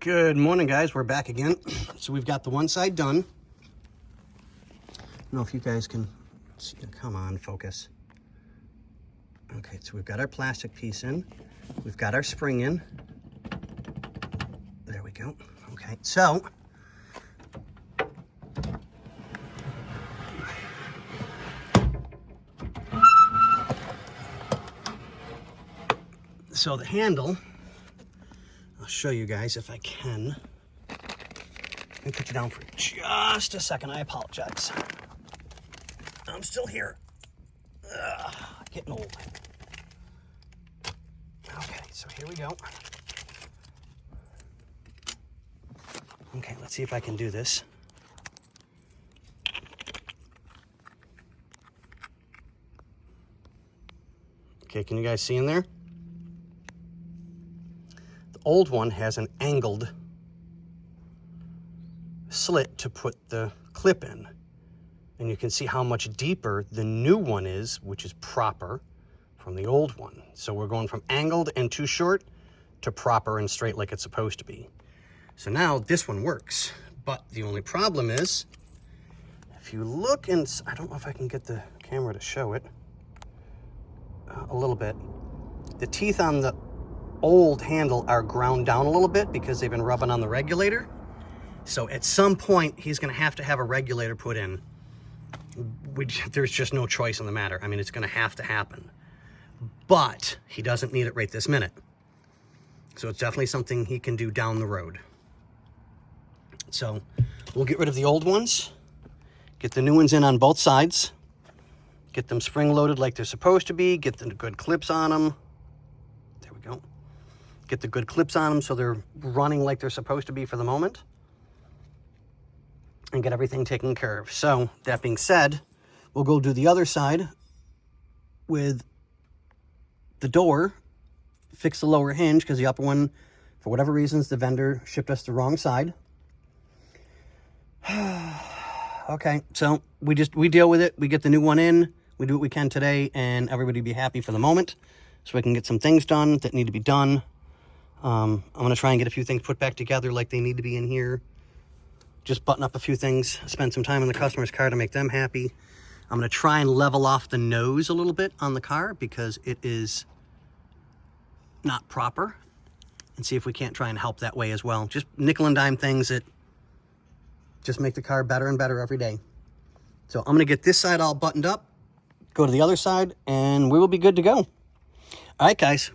Good morning, guys. We're back again. So we've got the one side done. I don't know if you guys can see. Come on, focus. Okay, so we've got our plastic piece in. We've got our spring in. There we go. Okay, so the handle, I'll show you guys if I can. Let me put you down for just a second. I apologize. I'm still here. Getting old. Okay, so here we go. Okay, let's see if I can do this. Okay, can you guys see in there? The old one has an angled slit to put the clip in. And you can see how much deeper the new one is, which is proper, from the old one. So we're going from angled and too short to proper and straight like it's supposed to be. So now this one works, but the only problem is, if you look and I don't know if I can get the camera to show it a little bit. The teeth on the old handle are ground down a little bit because they've been rubbing on the regulator. So at some point, he's gonna have to have a regulator put in. There's just no choice in the matter. I mean, it's gonna have to happen. But he doesn't need it right this minute. So it's definitely something he can do down the road. So we'll get rid of the old ones, get the new ones in on both sides, get them spring loaded like they're supposed to be, get the good clips on them. There we go. Get the good clips on them so they're running like they're supposed to be for the moment, and get everything taken care of. So that being said, we'll go do the other side with the door, fix the lower hinge because the upper one, for whatever reasons, the vendor shipped us the wrong side. Okay, so we deal with it. We get the new one in. We do what we can today, and everybody be happy for the moment, so we can get some things done that need to be done. I'm going to try and get a few things put back together like they need to be in here. Just button up a few things, spend some time in the customer's car to make them happy. I'm going to try and level off the nose a little bit on the car because it is not proper, and see if we can't try and help that way as well. Just nickel and dime things that just make the car better and better every day. So I'm going to get this side all buttoned up, go to the other side, and we will be good to go. All right, guys.